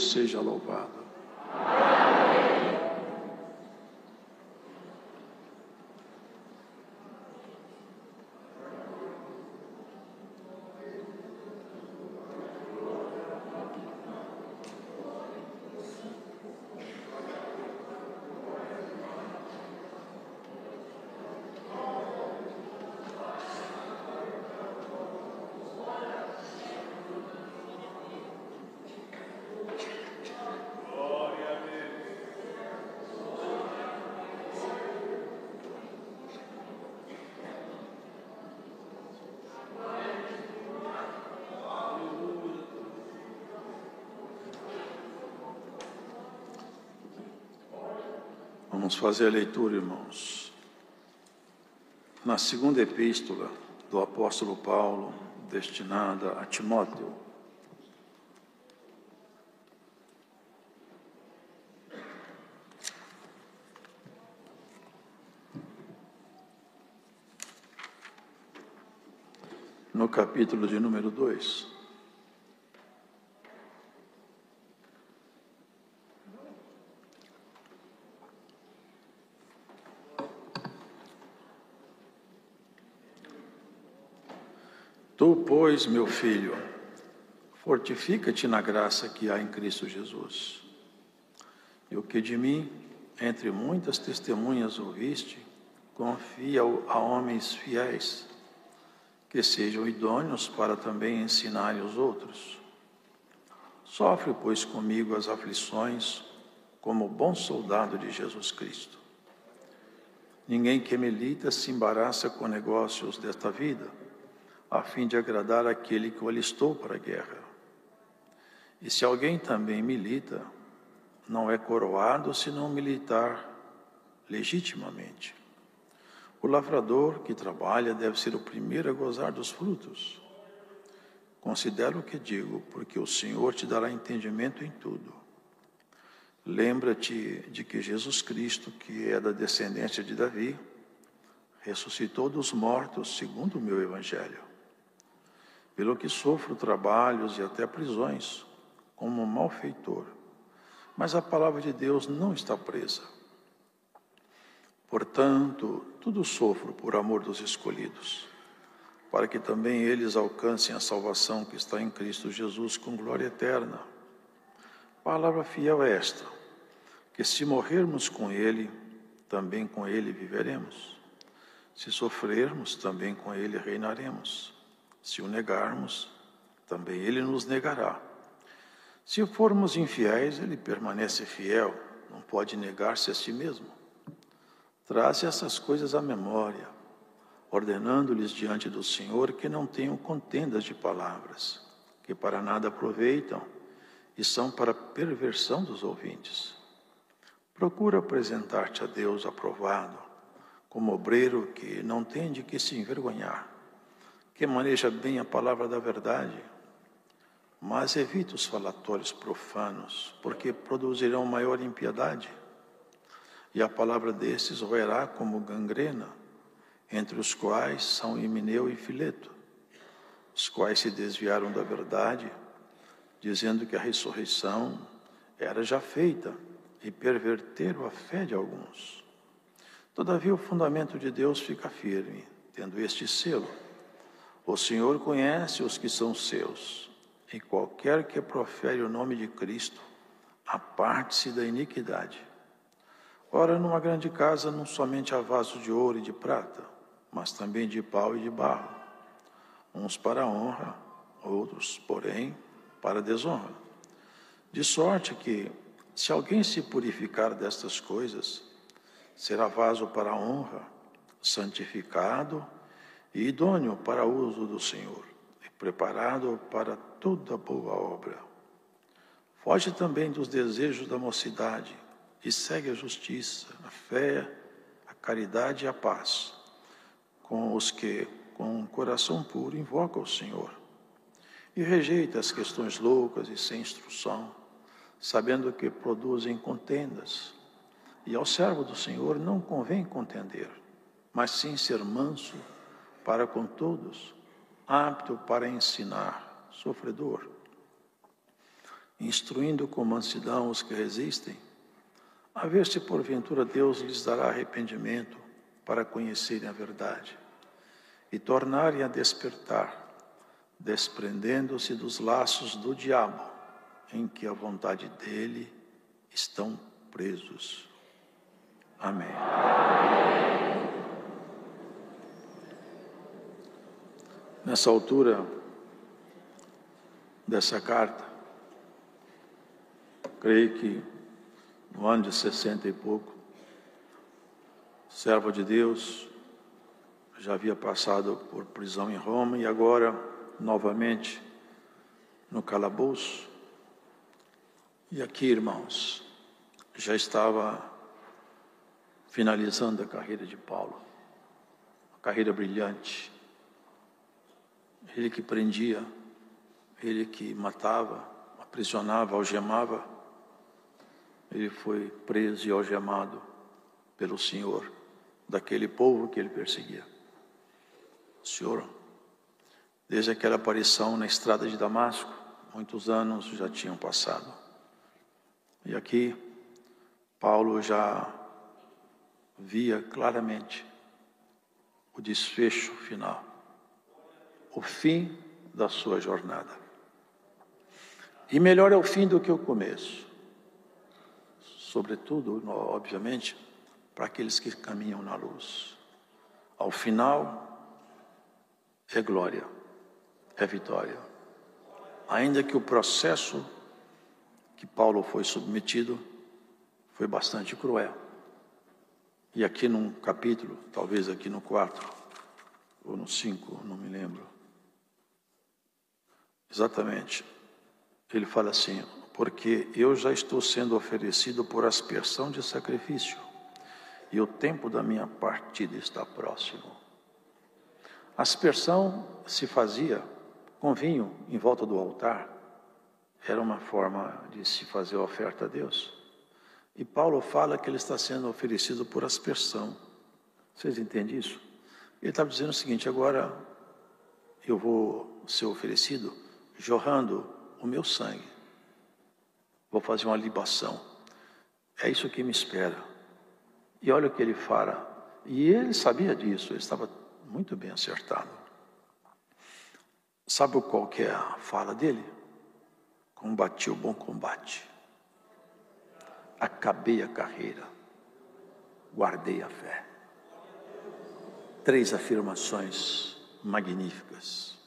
seja louvado. Vamos fazer a leitura, irmãos. Na segunda epístola do apóstolo Paulo, destinada a Timóteo. No capítulo de número 2. Tu, pois, meu filho, fortifica-te na graça que há em Cristo Jesus. E o que de mim, entre muitas testemunhas ouviste, confia a homens fiéis, que sejam idôneos para também ensinarem os outros. Sofre, pois, comigo as aflições, como bom soldado de Jesus Cristo. Ninguém que milita se embaraça com negócios desta vida, a fim de agradar aquele que o alistou para a guerra. E se alguém também milita, não é coroado se não militar legitimamente. O lavrador que trabalha deve ser o primeiro a gozar dos frutos. Considera o que digo, porque o Senhor te dará entendimento em tudo. Lembra-te de que Jesus Cristo, que é da descendência de Davi, ressuscitou dos mortos segundo o meu evangelho. Pelo que sofro trabalhos e até prisões, como um malfeitor. Mas a palavra de Deus não está presa. Portanto, tudo sofro por amor dos escolhidos, para que também eles alcancem a salvação que está em Cristo Jesus com glória eterna. Palavra fiel é esta, que se morrermos com Ele, também com Ele viveremos. Se sofrermos, também com Ele reinaremos. Se o negarmos, também Ele nos negará. Se formos infiéis, Ele permanece fiel, não pode negar-se a si mesmo. Traze essas coisas à memória, ordenando-lhes diante do Senhor que não tenham contendas de palavras, que para nada aproveitam e são para perversão dos ouvintes. Procura apresentar-te a Deus aprovado, como obreiro que não tem de que se envergonhar, que maneja bem a palavra da verdade, mas evita os falatórios profanos, porque produzirão maior impiedade. E a palavra desses roerá como gangrena, entre os quais são Himeneu e Fileto, os quais se desviaram da verdade, dizendo que a ressurreição era já feita, e perverteram a fé de alguns. Todavia o fundamento de Deus fica firme, tendo este selo: o Senhor conhece os que são seus, e qualquer que profere o nome de Cristo, aparte-se da iniquidade. Ora, numa grande casa não somente há vasos de ouro e de prata, mas também de pau e de barro, uns para a honra, outros, porém, para a desonra. De sorte que, se alguém se purificar destas coisas, será vaso para a honra, santificado e idôneo para o uso do Senhor, e preparado para toda boa obra. Foge também dos desejos da mocidade, e segue a justiça, a fé, a caridade e a paz, com os que, com um coração puro, invocam o Senhor. E rejeita as questões loucas e sem instrução, sabendo que produzem contendas. E ao servo do Senhor não convém contender, mas sim ser manso para com todos, apto para ensinar, sofredor. instruindo com mansidão os que resistem, a ver se porventura Deus lhes dará arrependimento para conhecerem a verdade e tornarem a despertar, desprendendo-se dos laços do diabo, em que a vontade dele estão presos. Amém. Nessa altura dessa carta, creio que no ano de 60 e pouco, servo de Deus, já havia passado por prisão em Roma e agora, novamente, no calabouço. E aqui, irmãos, já estava finalizando a carreira de Paulo, uma carreira brilhante. Ele que prendia, ele que matava, aprisionava, algemava, ele foi preso e algemado pelo Senhor, daquele povo que ele perseguia. O Senhor, desde aquela aparição na estrada de Damasco, muitos anos já tinham passado. E aqui, Paulo já via claramente o desfecho final, o fim da sua jornada. E melhor é o fim do que o começo. Sobretudo, obviamente, para aqueles que caminham na luz. Ao final, é glória, é vitória. Ainda que o processo que Paulo foi submetido foi bastante cruel. E aqui num capítulo, talvez aqui no 4 ou no 5, não me lembro. Exatamente. Ele fala assim: porque eu já estou sendo oferecido por aspersão de sacrifício, e o tempo da minha partida está próximo. A aspersão se fazia com vinho em volta do altar. Era uma forma de se fazer a oferta a Deus. E Paulo fala que ele está sendo oferecido por aspersão. Vocês entendem isso? Ele estava dizendo o seguinte: agora eu vou ser oferecido jorrando o meu sangue. Vou fazer uma libação. É isso que me espera. E olha o que ele fala. E ele sabia disso, ele estava muito bem acertado. Sabe qual que é a fala dele? Combati o bom combate. Acabei a carreira. Guardei a fé. 3 afirmações magníficas.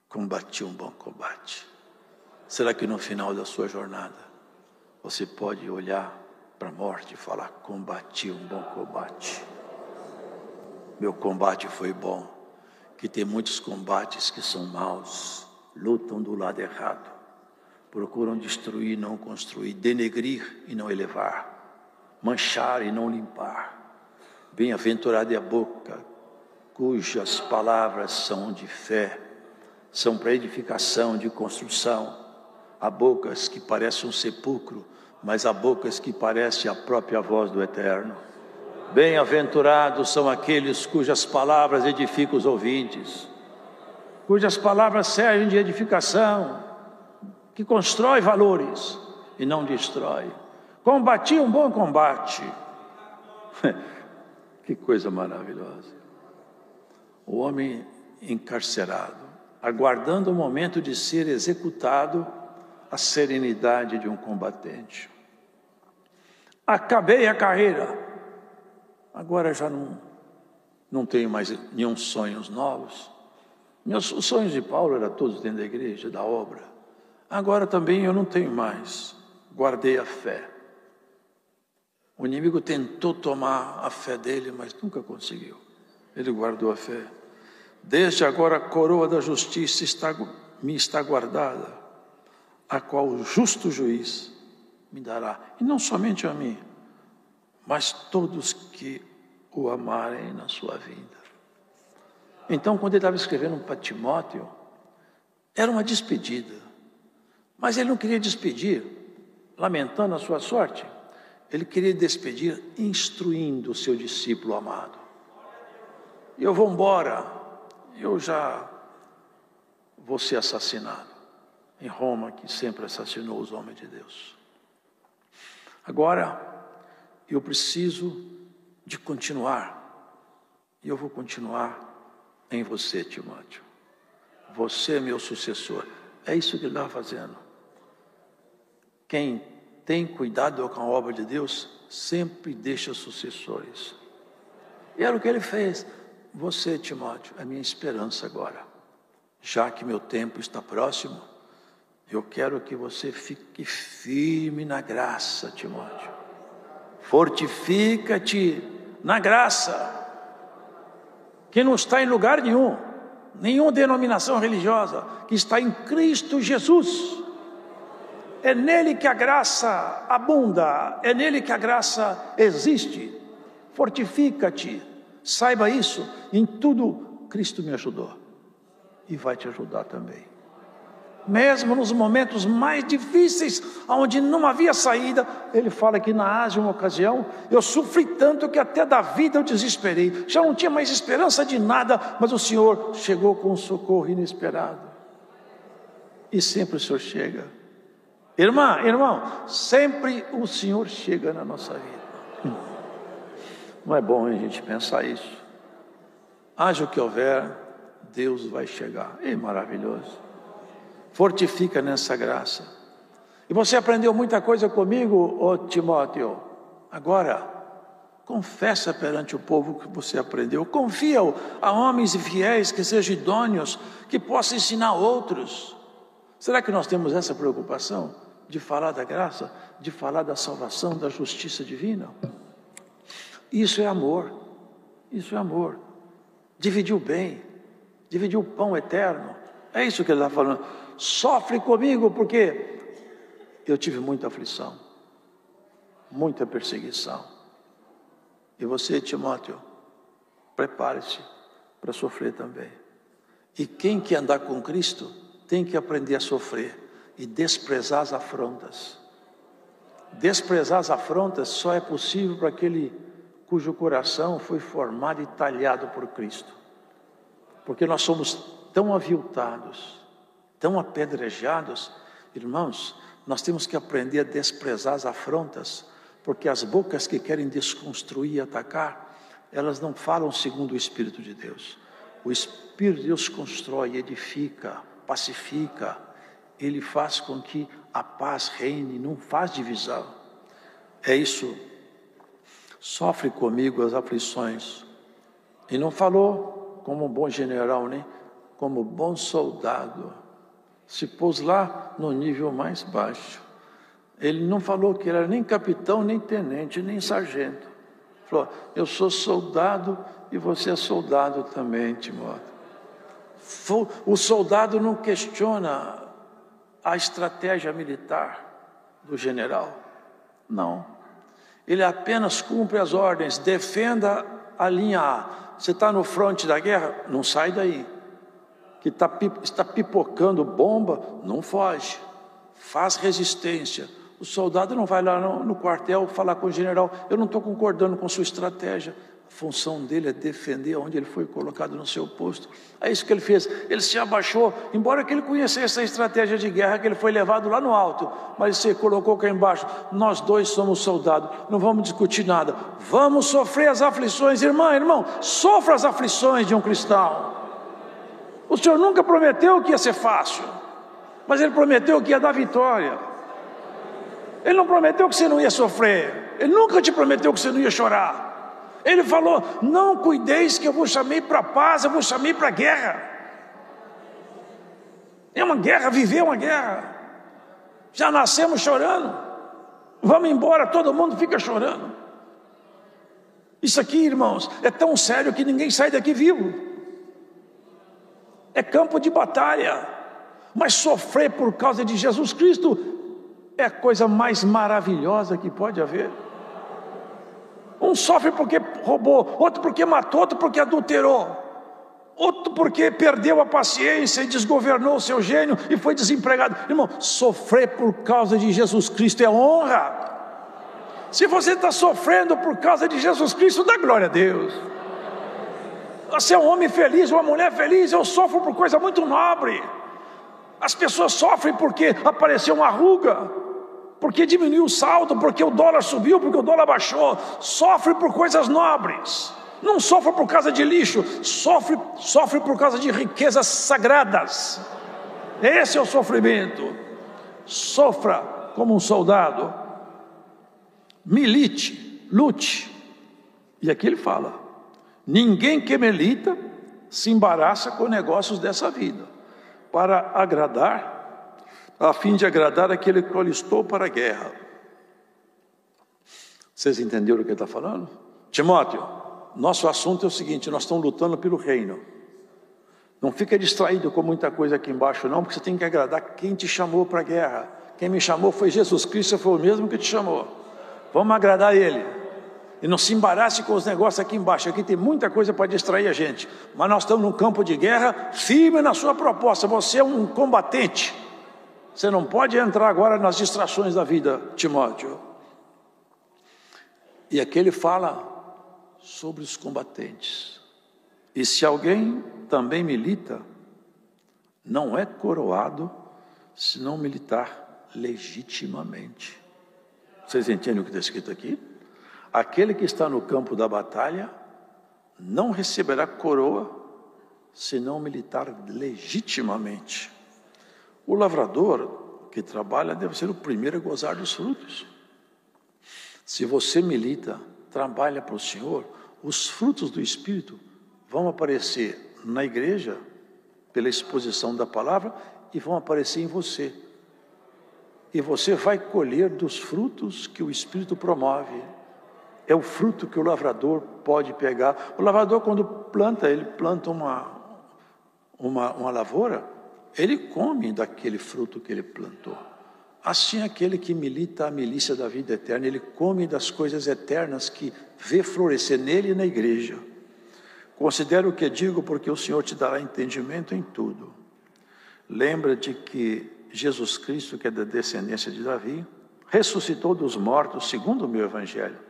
Combati um bom combate. Será que no final da sua jornada você pode olhar para a morte e falar: combati um bom combate? Meu combate foi bom. Que tem muitos combates que são maus, lutam do lado errado, procuram destruir e não construir, denegrir e não elevar, manchar e não limpar. Bem-aventurada é a boca cujas palavras são de fé, são para edificação, de construção. Há bocas que parecem um sepulcro, mas há bocas que parecem a própria voz do Eterno. Bem-aventurados são aqueles cujas palavras edificam os ouvintes, cujas palavras servem de edificação, que constrói valores e não destrói. Combati um bom combate. Que coisa maravilhosa. O homem encarcerado, aguardando o momento de ser executado, a serenidade de um combatente. Acabei a carreira. Agora já não tenho mais nenhum sonhos novos. Os sonhos de Paulo eram todos dentro da igreja, da obra. Agora também eu não tenho mais. Guardei a fé. O inimigo tentou tomar a fé dele, mas nunca conseguiu. Ele guardou a fé. Desde agora a coroa da justiça me está guardada, a qual o justo juiz me dará, e não somente a mim, mas todos que o amarem na sua vida. Então, quando ele estava escrevendo para Timóteo, era uma despedida, mas ele não queria despedir lamentando a sua sorte, ele queria despedir instruindo o seu discípulo amado. Eu vou embora, eu já vou ser assassinado. em Roma, que sempre assassinou os homens de Deus. Agora, eu preciso de continuar, e eu vou continuar em você, Timóteo. Você é meu sucessor. É isso que ele estava fazendo. Quem tem cuidado com a obra de Deus, sempre deixa sucessores. E era o que ele fez. Você, Timóteo, é minha esperança agora. Já que meu tempo está próximo, eu quero que você fique firme na graça, Timóteo. Fortifica-te na graça, que não está em lugar nenhuma denominação religiosa, que está em Cristo Jesus. É nele que a graça abunda, é nele que a graça existe. Fortifica-te, saiba isso, em tudo Cristo me ajudou e vai te ajudar também. Mesmo nos momentos mais difíceis, onde não havia saída, ele fala que na Ásia, uma ocasião, eu sofri tanto que até da vida eu desesperei, já não tinha mais esperança de nada, mas o Senhor chegou com um socorro inesperado. E sempre o Senhor chega. Irmão, sempre o Senhor chega na nossa vida. Não é bom a gente pensar isso? Haja o que houver, Deus vai chegar. É maravilhoso. Fortifica nessa graça. E você aprendeu muita coisa comigo, ô Timóteo. Agora, confessa perante o povo que você aprendeu. Confia a homens e fiéis que sejam idôneos, que possam ensinar outros. Será que nós temos essa preocupação de falar da graça, de falar da salvação, da justiça divina? Isso é amor. Isso é amor. Dividir o bem, dividir o pão eterno. É isso que ele está falando. Sofre comigo porque eu tive muita aflição, muita perseguição. E você, Timóteo, prepare-se para sofrer também. E quem quer andar com Cristo tem que aprender a sofrer e desprezar as afrontas. Desprezar as afrontas só é possível para aquele cujo coração foi formado e talhado por Cristo. Porque nós somos tão aviltados, tão apedrejados, irmãos, nós temos que aprender a desprezar as afrontas, porque as bocas que querem desconstruir e atacar, elas não falam segundo o Espírito de Deus. O Espírito de Deus constrói, edifica, pacifica, ele faz com que a paz reine, não faz divisão. É isso. Sofre comigo as aflições. E não falou como um bom general, nem como bom soldado. Se pôs lá no nível mais baixo. Ele não falou que era nem capitão, nem tenente, nem sargento. Falou, eu sou soldado e você é soldado também, Timóteo. O soldado não questiona a estratégia militar do general. Não. Ele apenas cumpre as ordens, defenda a linha A. Você está no fronte da guerra? Não sai daí. Que está pipocando bomba, não foge, faz resistência. O soldado não vai lá no quartel falar com o general, eu não estou concordando com sua estratégia. A função dele é defender onde ele foi colocado no seu posto. É isso que ele fez, ele se abaixou, embora que ele conhecesse a estratégia de guerra, que ele foi levado lá no alto, mas você colocou cá embaixo, nós dois somos soldados, não vamos discutir nada, vamos sofrer as aflições, irmão, sofra as aflições de um cristão. O Senhor nunca prometeu que ia ser fácil, mas Ele prometeu que ia dar vitória. Ele não prometeu que você não ia sofrer, Ele nunca te prometeu que você não ia chorar. Ele falou, não cuideis que eu vos chamei para a paz, eu vos chamei para a guerra. É uma guerra, viver é uma guerra. Já nascemos chorando, vamos embora, todo mundo fica chorando. Isso aqui, irmãos, é tão sério que ninguém sai daqui vivo. É campo de batalha, mas sofrer por causa de Jesus Cristo é a coisa mais maravilhosa que pode haver. Um sofre porque roubou, outro porque matou, outro porque adulterou, outro porque perdeu a paciência e desgovernou o seu gênio e foi desempregado. Irmão, sofrer por causa de Jesus Cristo é honra. Se você está sofrendo por causa de Jesus Cristo, dá glória a Deus. Você é um homem feliz, uma mulher feliz, eu sofro por coisa muito nobre. As pessoas sofrem porque apareceu uma ruga, porque diminuiu o saldo, porque o dólar subiu, porque o dólar baixou. Sofre por coisas nobres. Não sofre por causa de lixo, sofre por causa de riquezas sagradas. Esse é o sofrimento. Sofra como um soldado. Milite, lute. E aqui ele fala: ninguém que milita se embaraça com negócios dessa vida, para agradar, a fim de agradar aquele que alistou para a guerra. Vocês entenderam o que ele está falando? Timóteo, nosso assunto é o seguinte: nós estamos lutando pelo reino. Não fica distraído com muita coisa aqui embaixo não, porque você tem que agradar quem te chamou para a guerra. Quem me chamou foi Jesus Cristo, foi o mesmo que te chamou. Vamos agradar Ele. E não se embarace com os negócios aqui embaixo. Aqui tem muita coisa para distrair a gente. Mas nós estamos num campo de guerra, firme na sua proposta. Você é um combatente. Você não pode entrar agora nas distrações da vida, Timóteo. E aqui ele fala sobre os combatentes. E se alguém também milita, não é coroado se não militar legitimamente. Vocês entendem o que está escrito aqui? Aquele que está no campo da batalha não receberá coroa se não militar legitimamente. O lavrador que trabalha deve ser o primeiro a gozar dos frutos. Se você milita, trabalha para o Senhor, os frutos do Espírito vão aparecer na igreja pela exposição da palavra e vão aparecer em você. E você vai colher dos frutos que o Espírito promove. É o fruto que o lavrador pode pegar. O lavrador, quando planta, ele planta uma lavoura, ele come daquele fruto que ele plantou. Assim, aquele que milita a milícia da vida eterna, ele come das coisas eternas que vê florescer nele e na igreja. Considera o que digo, porque o Senhor te dará entendimento em tudo. Lembra-te que Jesus Cristo, que é da descendência de Davi, ressuscitou dos mortos, segundo o meu evangelho.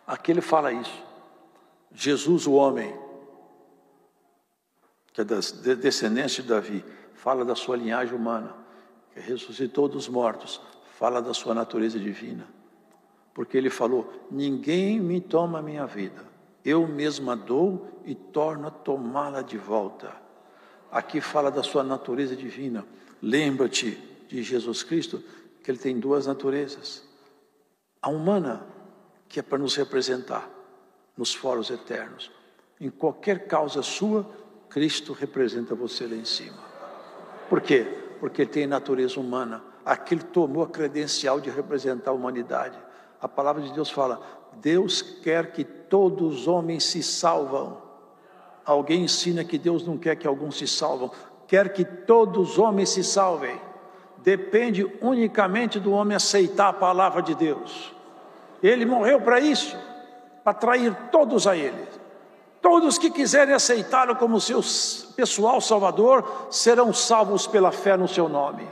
Aqui ele fala isso. Jesus, o homem, que é da descendência de Davi, fala da sua linhagem humana, que ressuscitou dos mortos, fala da sua natureza divina. Porque ele falou: ninguém me toma a minha vida, eu mesma dou e torno a tomá-la de volta. Aqui fala da sua natureza divina. Lembra-te de Jesus Cristo, que ele tem duas naturezas. A humana, que é para nos representar nos foros eternos. Em qualquer causa sua, Cristo representa você lá em cima. Por quê? Porque ele tem natureza humana. Aqui ele tomou a credencial de representar a humanidade. A palavra de Deus fala: Deus quer que todos os homens se salvam. Alguém ensina que Deus não quer que alguns se salvam. Quer que todos os homens se salvem. Depende unicamente do homem aceitar a palavra de Deus. Ele morreu para isso, para atrair todos a Ele. Todos que quiserem aceitá-lo como seu pessoal salvador serão salvos pela fé no seu nome.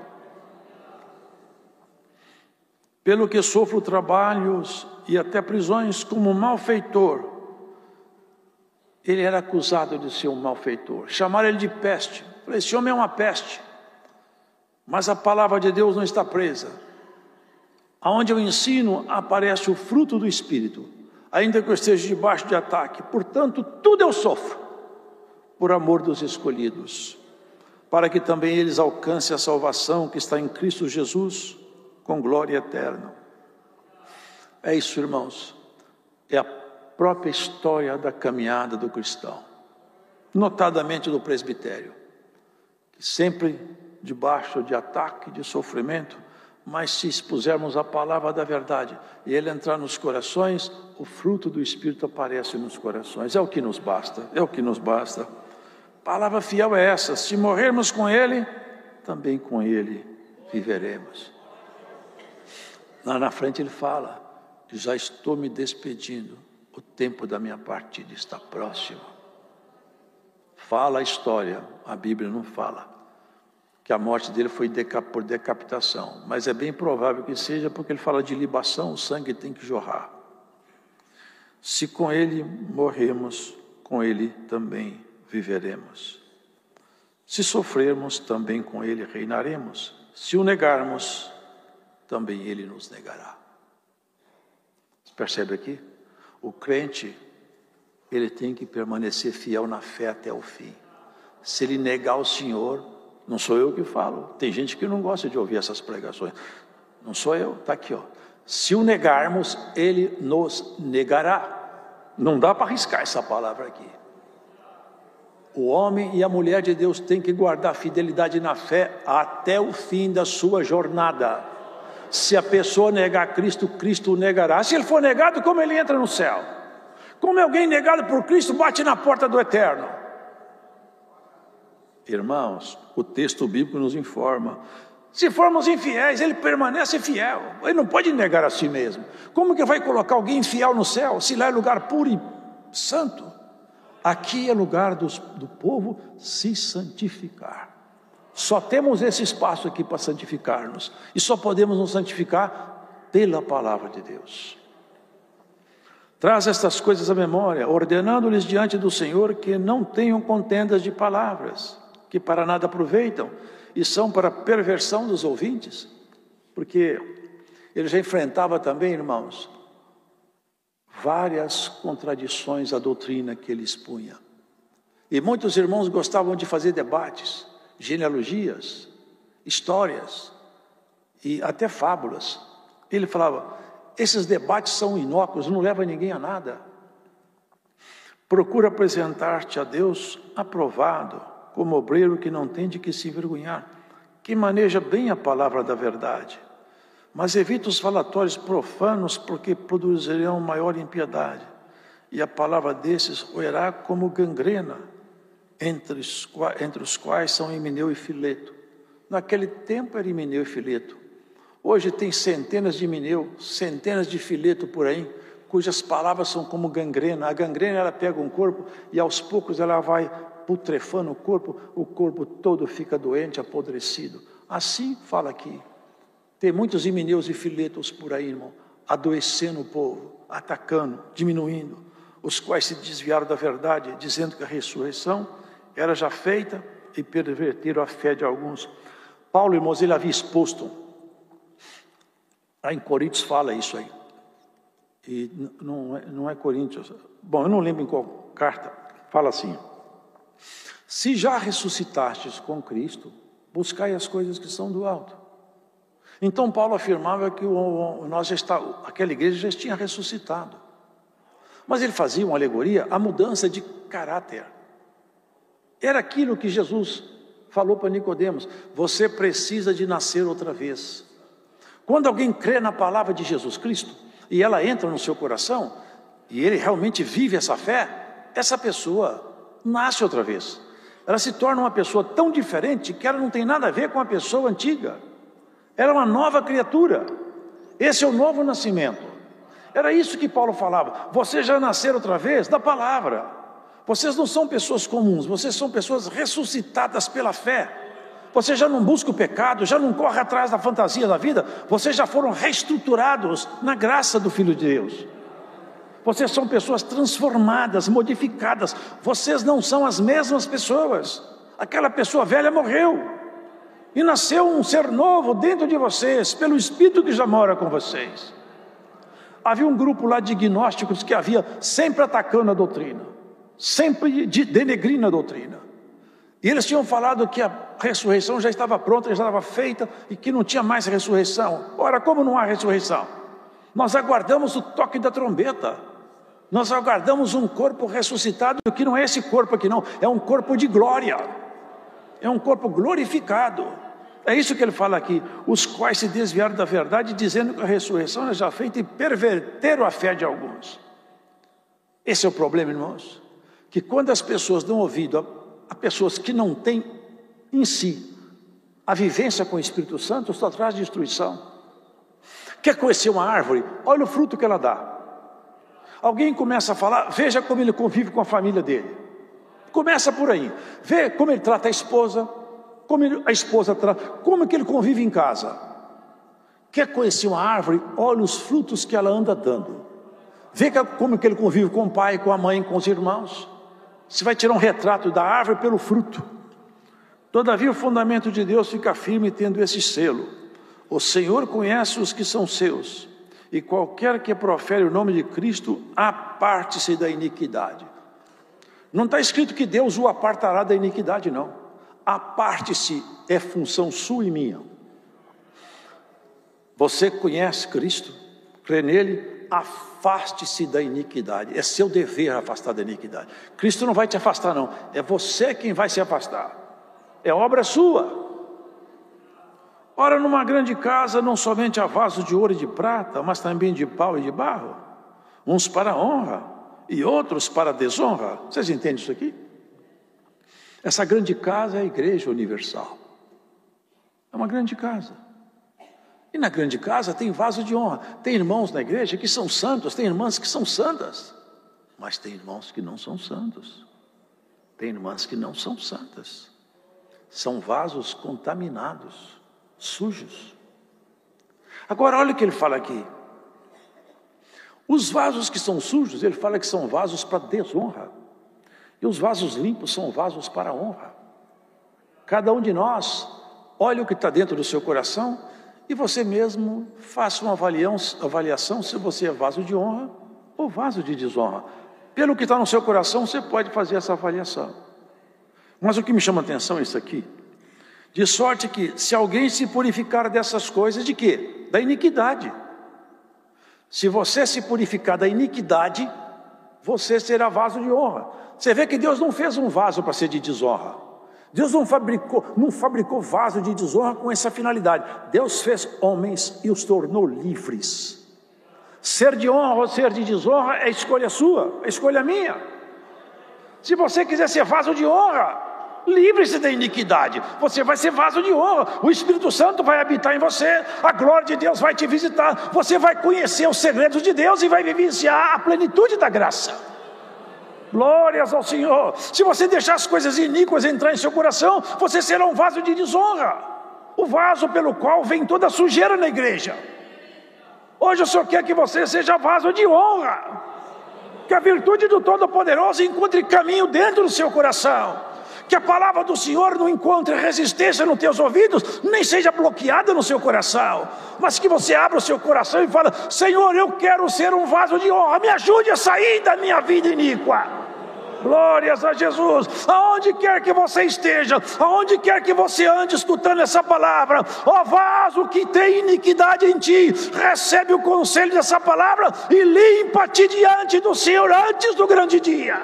Pelo que sofro trabalhos e até prisões como malfeitor. Ele era acusado de ser um malfeitor. Chamaram ele de peste. Falei: esse homem é uma peste. Mas a palavra de Deus não está presa. Aonde eu ensino, aparece o fruto do Espírito, ainda que eu esteja debaixo de ataque. Portanto, tudo eu sofro, por amor dos escolhidos, para que também eles alcancem a salvação que está em Cristo Jesus, com glória eterna. É isso, irmãos. É a própria história da caminhada do cristão, notadamente do presbitério, que sempre debaixo de ataque, de sofrimento, mas se expusermos a palavra da verdade e ele entrar nos corações, o fruto do Espírito aparece nos corações. É o que nos basta, é o que nos basta. Palavra fiel é essa: se morrermos com ele, também com ele viveremos. Lá na frente ele fala: já estou me despedindo, o tempo da minha partida está próximo. Fala a história, a Bíblia não fala que a morte dele foi por decapitação, mas é bem provável que seja, porque ele fala de libação, o sangue tem que jorrar. Se com ele morremos, com ele também viveremos. Se sofrermos, também com ele reinaremos. Se o negarmos, também ele nos negará. Você percebe aqui? O crente, ele tem que permanecer fiel na fé até o fim. Se ele negar o Senhor, não sou eu que falo. Tem gente que não gosta de ouvir essas pregações. Não sou eu, está aqui, ó. Se o negarmos, ele nos negará. Não dá para arriscar essa palavra aqui. O homem e a mulher de Deus têm que guardar fidelidade na fé até o fim da sua jornada. Se a pessoa negar Cristo, Cristo o negará. Se ele for negado, como ele entra no céu? Como alguém negado por Cristo bate na porta do eterno? Irmãos, o texto bíblico nos informa: se formos infiéis, ele permanece fiel. Ele não pode negar a si mesmo. Como que vai colocar alguém infiel no céu, se lá é lugar puro e santo? Aqui é lugar do povo se santificar. Só temos esse espaço aqui para santificar-nos. E só podemos nos santificar pela palavra de Deus. Traz estas coisas à memória, ordenando-lhes diante do Senhor que não tenham contendas de palavras, que para nada aproveitam e são para perversão dos ouvintes. Porque ele já enfrentava também, irmãos, várias contradições à doutrina que ele expunha. E muitos irmãos gostavam de fazer debates, genealogias, histórias e até fábulas. Ele falava: esses debates são inócuos, não levam ninguém a nada. Procura apresentar-te a Deus aprovado, como obreiro que não tem de que se envergonhar, que maneja bem a palavra da verdade. Mas evita os falatórios profanos, porque produzirão maior impiedade. E a palavra desses roerá como gangrena, entre os quais são Himeneu e Fileto. Naquele tempo era Himeneu e Fileto. Hoje tem centenas de Himeneu, centenas de Fileto por aí, cujas palavras são como gangrena. A gangrena, ela pega um corpo e aos poucos ela vai putrefando o corpo todo fica doente, apodrecido. Assim fala aqui. Tem muitos Himeneus e Filetos por aí, irmão, adoecendo o povo, atacando, diminuindo, os quais se desviaram da verdade, dizendo que a ressurreição era já feita e perverteram a fé de alguns. Paulo, irmãos, ele havia exposto, lá em Coríntios fala isso aí, e não é Coríntios, bom, eu não lembro em qual carta, fala assim: se já ressuscitastes com Cristo, buscai as coisas que são do alto. Então Paulo afirmava que aquela igreja já tinha ressuscitado. Mas ele fazia uma alegoria à mudança de caráter. Era aquilo que Jesus falou para Nicodemos: você precisa de nascer outra vez. Quando alguém crê na palavra de Jesus Cristo, e ela entra no seu coração, e ele realmente vive essa fé, essa pessoa nasce outra vez. Ela se torna uma pessoa tão diferente que ela não tem nada a ver com a pessoa antiga. Era uma nova criatura. Esse é o novo nascimento. Era isso que Paulo falava. Vocês já nasceram outra vez da palavra. Vocês não são pessoas comuns, vocês são pessoas ressuscitadas pela fé. Vocês já não buscam o pecado, já não correm atrás da fantasia da vida. Vocês já foram reestruturados na graça do Filho de Deus. Vocês são pessoas transformadas, modificadas. Vocês não são as mesmas pessoas. Aquela pessoa velha morreu. E nasceu um ser novo dentro de vocês, pelo Espírito que já mora com vocês. Havia um grupo lá de gnósticos que havia sempre atacando a doutrina, sempre denegrindo a doutrina. E eles tinham falado que a ressurreição já estava pronta, já estava feita e que não tinha mais ressurreição. Ora, como não há ressurreição? Nós aguardamos o toque da trombeta. Nós aguardamos um corpo ressuscitado, que não é esse corpo aqui não, é um corpo de glória. É um corpo glorificado. É isso que ele fala aqui: os quais se desviaram da verdade, dizendo que a ressurreição é já feita, e perverteram a fé de alguns. Esse é o problema, irmãos, que quando as pessoas dão ouvido a pessoas que não têm em si a vivência com o Espírito Santo, só traz destruição. Quer conhecer uma árvore? Olha o fruto que ela dá. Alguém começa a falar, veja como ele convive com a família dele. Começa por aí, vê como ele trata a esposa, como a esposa trata, como que ele convive em casa. Quer conhecer uma árvore? Olha os frutos que ela anda dando. Vê como que ele convive com o pai, com a mãe, com os irmãos. Você vai tirar um retrato da árvore pelo fruto. Todavia o fundamento de Deus fica firme tendo esse selo: o Senhor conhece os que são seus, e qualquer que profere o nome de Cristo, aparte-se da iniquidade. Não está escrito que Deus o apartará da iniquidade, não. Aparte-se é função sua e minha. Você conhece Cristo, crê nele, afaste-se da iniquidade. É seu dever afastar da iniquidade. Cristo não vai te afastar, não. É você quem vai se afastar. É obra sua. Ora, numa grande casa, não somente há vasos de ouro e de prata, mas também de pau e de barro, uns para honra e outros para desonra. Vocês entendem isso aqui? Essa grande casa é a Igreja Universal. É uma grande casa. E na grande casa tem vaso de honra. Tem irmãos na igreja que são santos, tem irmãs que são santas, mas tem irmãos que não são santos. Tem irmãs que não são santas. São vasos contaminados, sujos. Agora olha o que ele fala aqui. Os vasos que são sujos, ele fala que são vasos para desonra. E os vasos limpos são vasos para honra. Cada um de nós, olha o que está dentro do seu coração e você mesmo faça uma avaliação se você é vaso de honra ou vaso de desonra. Pelo que está no seu coração, você pode fazer essa avaliação. Mas o que me chama a atenção é isso aqui. De sorte que, se alguém se purificar dessas coisas, de quê? Da iniquidade. Se você se purificar da iniquidade, você será vaso de honra. Você vê que Deus não fez um vaso para ser de desonra. Deus não fabricou vaso de desonra com essa finalidade. Deus fez homens e os tornou livres. Ser de honra ou ser de desonra é escolha sua, é escolha minha. Se você quiser ser vaso de honra, livre-se da iniquidade. Você vai ser vaso de honra. O Espírito Santo vai habitar em você. A glória de Deus vai te visitar. Você vai conhecer os segredos de Deus e vai vivenciar a plenitude da graça. Glórias ao Senhor. Se você deixar as coisas iníquas entrar em seu coração, você será um vaso de desonra. O vaso pelo qual vem toda a sujeira na igreja. Hoje o Senhor quer que você seja vaso de honra. Que a virtude do Todo-Poderoso encontre caminho dentro do seu coração. Que a palavra do Senhor não encontre resistência nos teus ouvidos, nem seja bloqueada no seu coração. Mas que você abra o seu coração e fale: Senhor, eu quero ser um vaso de honra. Me ajude a sair da minha vida iníqua. Glórias a Jesus. Aonde quer que você esteja, aonde quer que você ande escutando essa palavra, ó vaso que tem iniquidade em ti, recebe o conselho dessa palavra e limpa-te diante do Senhor antes do grande dia.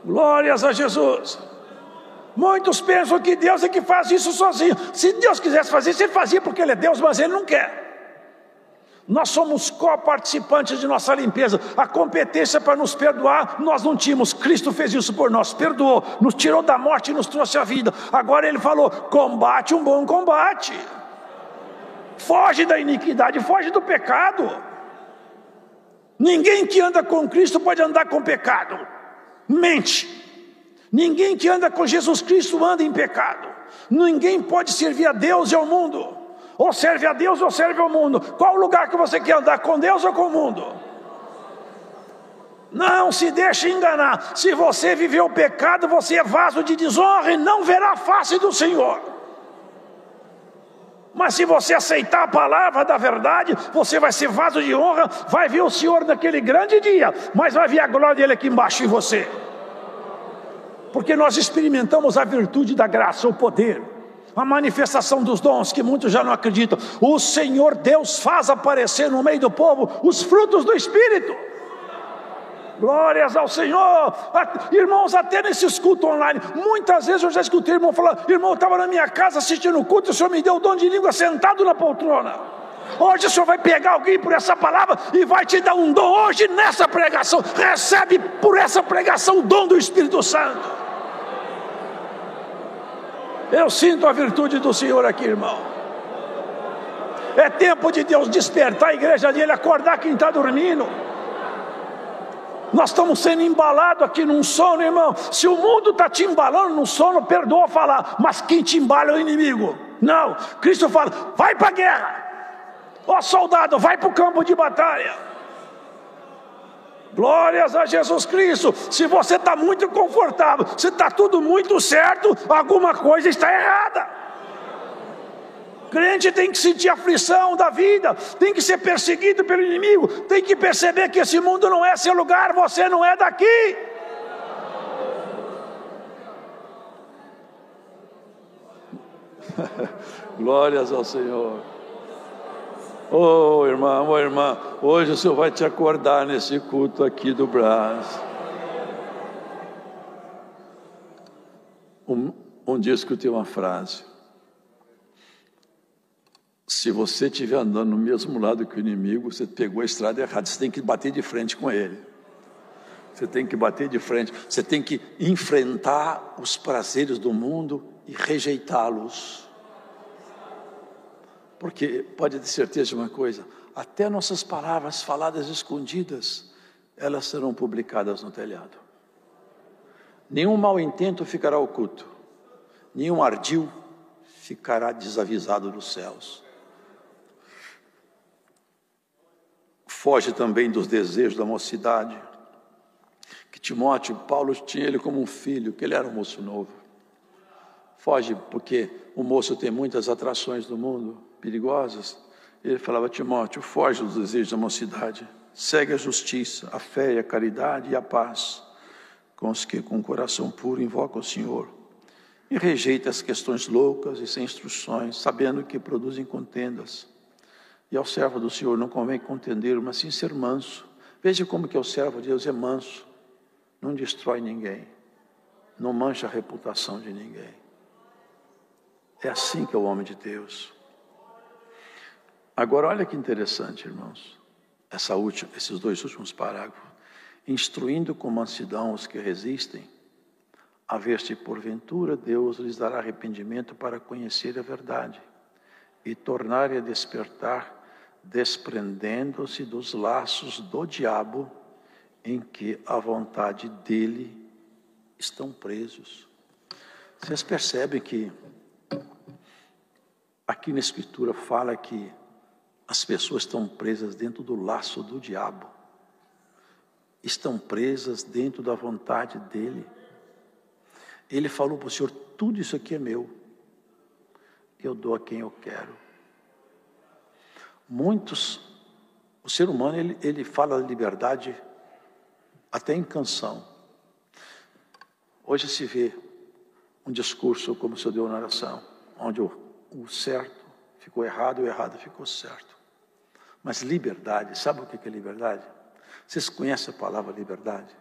Glórias a Jesus. Muitos pensam que Deus é que faz isso sozinho. Se Deus quisesse fazer isso, Ele fazia, porque Ele é Deus, mas Ele não quer. Nós somos co-participantes de nossa limpeza. A competência para nos perdoar, nós não tínhamos. Cristo fez isso por nós, perdoou, nos tirou da morte e nos trouxe a vida. Agora Ele falou: combate um bom combate. Foge da iniquidade, foge do pecado. Ninguém que anda com Cristo pode andar com pecado. Mente. Ninguém que anda com Jesus Cristo anda em pecado. Ninguém pode servir a Deus e ao mundo. Ou serve a Deus ou serve ao mundo. Qual lugar que você quer andar, com Deus ou com o mundo? Não se deixe enganar. Se você viver o pecado, você é vaso de desonra e não verá a face do Senhor. Mas se você aceitar a palavra da verdade, você vai ser vaso de honra, vai ver o Senhor naquele grande dia, mas vai ver a glória dele aqui embaixo em você. Porque nós experimentamos a virtude da graça, o poder, a manifestação dos dons que muitos já não acreditam. O Senhor Deus faz aparecer no meio do povo os frutos do Espírito. Glórias ao Senhor. Irmãos, até nesses cultos online, muitas vezes eu já escutei irmão falar: irmão, eu estava na minha casa assistindo o culto e o Senhor me deu o dom de língua sentado na poltrona. Hoje o Senhor vai pegar alguém por essa palavra e vai te dar um dom. Hoje nessa pregação, recebe por essa pregação o dom do Espírito Santo. Eu sinto a virtude do Senhor aqui, irmão. É tempo de Deus despertar a igreja dele, acordar quem está dormindo. Nós estamos sendo embalados aqui num sono, irmão. Se o mundo está te embalando num sono, perdoa falar, mas quem te embala é o inimigo. Não, Cristo fala: vai para a guerra. Ó soldado, vai para o campo de batalha. Glórias a Jesus Cristo. Se você está muito confortável, se está tudo muito certo, alguma coisa está errada. Crente tem que sentir a aflição da vida, tem que ser perseguido pelo inimigo, tem que perceber que esse mundo não é seu lugar, você não é daqui. Glórias ao Senhor. Oh irmão, oh irmã, hoje o Senhor vai te acordar nesse culto aqui do Brás. Um dia eu escutei uma frase: se você estiver andando no mesmo lado que o inimigo, você pegou a estrada errada, você tem que bater de frente com ele. Você tem que bater de frente, você tem que enfrentar os prazeres do mundo e rejeitá-los. Porque pode ter certeza de uma coisa, até nossas palavras faladas escondidas, elas serão publicadas no telhado. Nenhum mau intento ficará oculto, nenhum ardil ficará desavisado dos céus. Foge também dos desejos da mocidade, que Timóteo, Paulo tinha ele como um filho, que ele era um moço novo. Foge porque o moço tem muitas atrações do mundo, perigosas. Ele falava: Timóteo, foge dos desejos da mocidade, segue a justiça, a fé, a caridade e a paz, com os que com o coração puro invocam o Senhor, e rejeita as questões loucas e sem instruções, sabendo que produzem contendas. E ao servo do Senhor não convém contender, mas sim ser manso. Veja como que o servo de Deus é manso, não destrói ninguém, não mancha a reputação de ninguém. É assim que é o homem de Deus. Agora olha que interessante, irmãos, esses dois últimos parágrafos. Instruindo com mansidão os que resistem, a ver se porventura Deus lhes dará arrependimento para conhecer a verdade e tornarem a despertar, desprendendo-se dos laços do diabo em que a vontade dele estão presos. Vocês percebem que aqui na Escritura fala que as pessoas estão presas dentro do laço do diabo, estão presas dentro da vontade dele. Ele falou para o Senhor: tudo isso aqui é meu, eu dou a quem eu quero. O ser humano, ele fala da liberdade até em canção. Hoje se vê um discurso como o senhor deu na oração, onde o certo ficou errado e o errado ficou certo. Mas liberdade, sabe o que é liberdade? Vocês conhecem a palavra liberdade?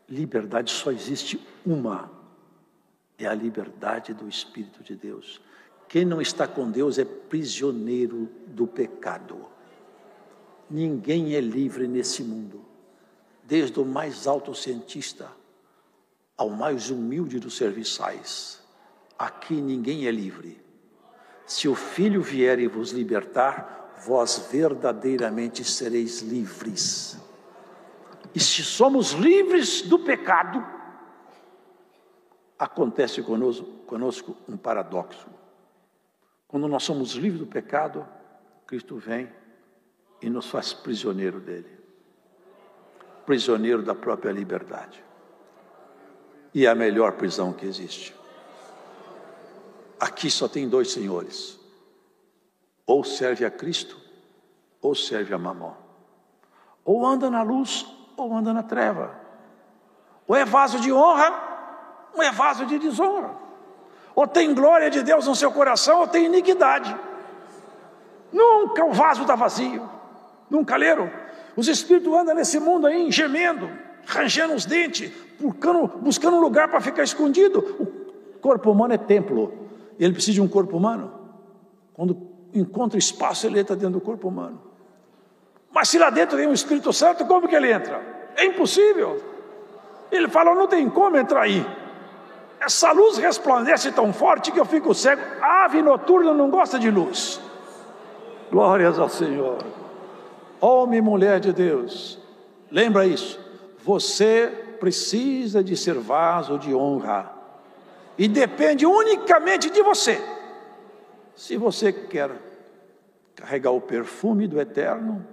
Liberdade só existe uma, é a liberdade do Espírito de Deus. Quem não está com Deus é prisioneiro do pecado. Ninguém é livre nesse mundo, desde o mais alto cientista ao mais humilde dos serviçais. Aqui ninguém é livre. Se o Filho vier e vos libertar, vós verdadeiramente sereis livres. E se somos livres do pecado, acontece conosco um paradoxo. Quando nós somos livres do pecado, Cristo vem e nos faz prisioneiro dele, prisioneiro da própria liberdade. E é a melhor prisão que existe. Aqui só tem dois senhores: ou serve a Cristo, ou serve a Mamon. Ou anda na luz, ou anda na treva. Ou é vaso de honra, ou é vaso de desonra. Ou tem glória de Deus no seu coração, ou tem iniquidade. Nunca o vaso está vazio. Nunca leram? Os espíritos andam nesse mundo aí, gemendo, rangendo os dentes, buscando um lugar para ficar escondido. O corpo humano é templo. Ele precisa de um corpo humano. Quando encontra espaço, ele entra dentro do corpo humano. Mas se lá dentro tem um Espírito Santo, como que ele entra? É impossível. Ele fala: não tem como entrar aí. Essa luz resplandece tão forte que eu fico cego. A ave noturna não gosta de luz. Glórias ao Senhor. Homem e mulher de Deus, lembra isso. Você precisa de ser vaso de honra. E depende unicamente de você. Se você quer carregar o perfume do eterno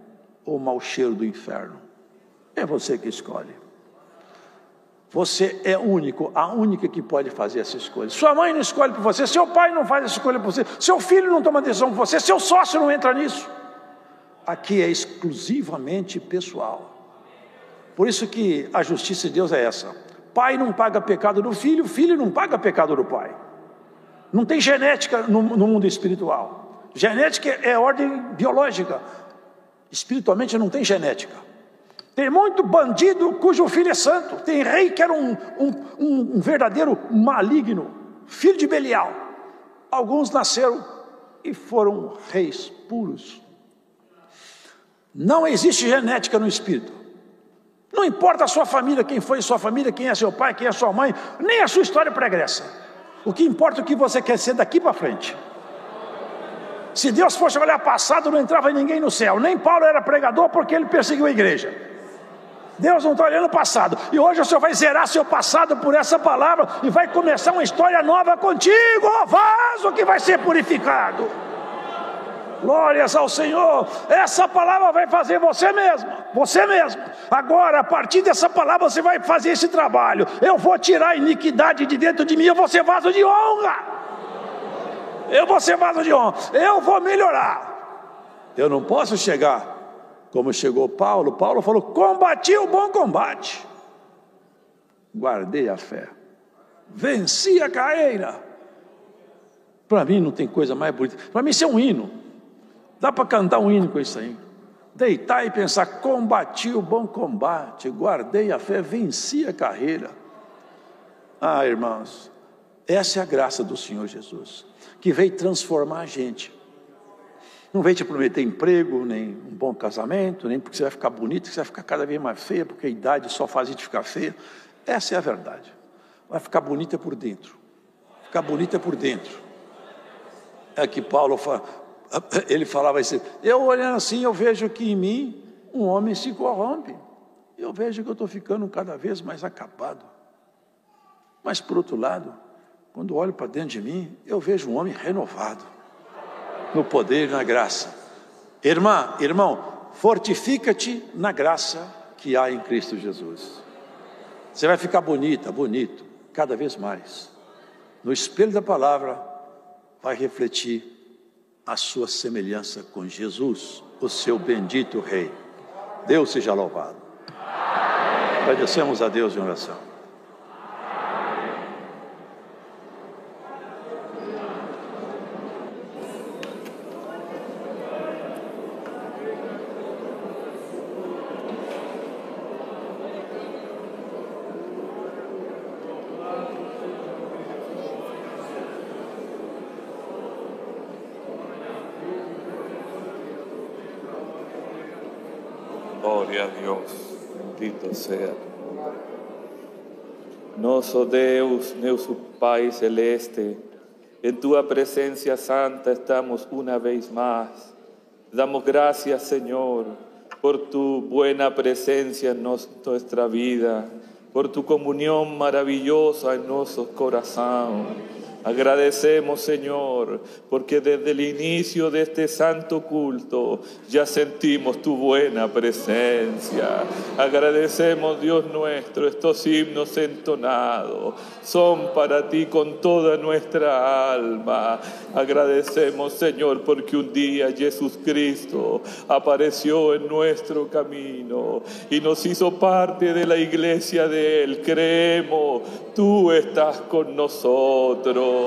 ou o mau cheiro do inferno. É você que escolhe. Você é único, a única que pode fazer essa escolha. Sua mãe não escolhe por você, seu pai não faz essa escolha por você, seu filho não toma decisão por você, seu sócio não entra nisso. Aqui é exclusivamente pessoal. Por isso que a justiça de Deus é essa: pai não paga pecado do filho, filho não paga pecado do pai. Não tem genética no mundo espiritual. Genética é ordem biológica. Espiritualmente não tem genética. Tem muito bandido cujo filho é santo. Tem rei que era um verdadeiro maligno, filho de Belial. Alguns nasceram e foram reis puros. Não existe genética no espírito. Não importa a sua família, quem foi sua família, quem é seu pai, quem é sua mãe, nem a sua história pregressa. O que importa é o que você quer ser daqui para frente. Se Deus fosse olhar passado, não entrava ninguém no céu. Nem Paulo era pregador porque ele perseguiu a igreja. Deus não está olhando o passado. E hoje o Senhor vai zerar seu passado por essa palavra e vai começar uma história nova contigo, ó vaso que vai ser purificado. Glórias ao Senhor. Essa palavra vai fazer você mesmo. Agora, a partir dessa palavra, você vai fazer esse trabalho. Eu vou tirar a iniquidade de dentro de mim. Eu vou ser vaso de honra. Eu vou melhorar. Eu não posso chegar como chegou Paulo. Paulo falou: combati o bom combate, guardei a fé, venci a carreira. Para mim não tem coisa mais bonita. Para mim isso é um hino. Dá para cantar um hino com isso aí. Deitar e pensar: combati o bom combate, guardei a fé, venci a carreira. Ah, irmãos, essa é a graça do Senhor Jesus, que veio transformar a gente. Não veio te prometer emprego, nem um bom casamento, nem porque você vai ficar bonito, que você vai ficar cada vez mais feia, porque a idade só faz a gente ficar feia. Essa é a verdade. Vai ficar bonita por dentro. Ficar bonita por dentro. É que Paulo fala, ele falava assim: eu olhando assim, eu vejo que em mim um homem se corrompe. Eu vejo que eu estou ficando cada vez mais acabado. Mas por outro lado, quando olho para dentro de mim, eu vejo um homem renovado no poder e na graça. Irmão, fortifica-te na graça que há em Cristo Jesus. Você vai ficar bonito, cada vez mais. No espelho da palavra, vai refletir a sua semelhança com Jesus, o seu bendito Rei. Deus seja louvado. Agradecemos a Deus em oração. Glória a Deus, bendito seja. Nosso Deus, nosso Pai Celeste, en Tua presencia santa estamos una vez más. Damos gracias, Señor, por Tu buena presencia en nuestra vida, por Tu comunión maravillosa en nuestros corazones. Agradecemos, Señor, porque desde el inicio de este santo culto ya sentimos Tu buena presencia. Agradecemos, Dios nuestro, estos himnos entonados son para Ti con toda nuestra alma. Agradecemos, Señor, porque un día Jesucristo apareció en nuestro camino y nos hizo parte de la iglesia de Él. Creemos, Tú estás con nosotros.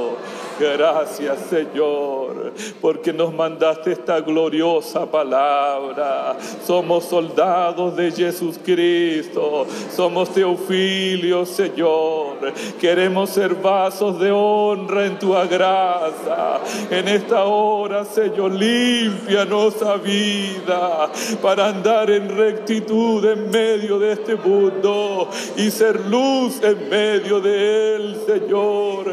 Gracias, Señor, porque nos mandaste esta gloriosa palabra. Somos soldados de Jesucristo, somos Teofilio, Señor. Queremos ser vasos de honra en Tu gracia. En esta hora, Señor, límpianos a vida para andar en rectitud en medio de este mundo y ser luz en medio de él, Señor.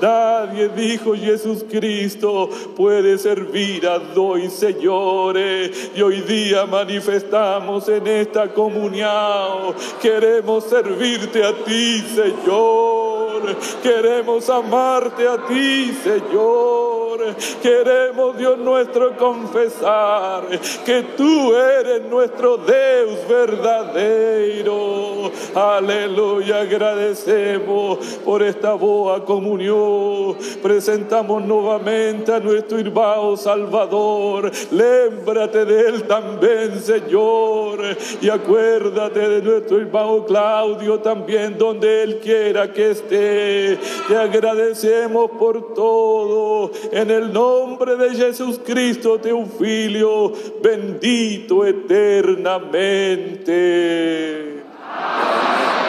Nadie, dijo Jesucristo, puede servir a dos señores. Y hoy día manifestamos en esta comunión. Queremos servirte a Ti, Señor. Queremos amarte a Ti, Señor. Señor. Queremos, Dios nuestro, confesar que tú eres nuestro Dios verdadero. Aleluya, agradecemos por esta boa comunión. Presentamos nuevamente a nuestro hermano Salvador. Lémbrate de él también, Señor, y acuérdate de nuestro hermano Claudio también, donde él quiera que esté. Te agradecemos por todo, en el nombre de Jesús Cristo, teu Filho, bendito eternamente. Amén.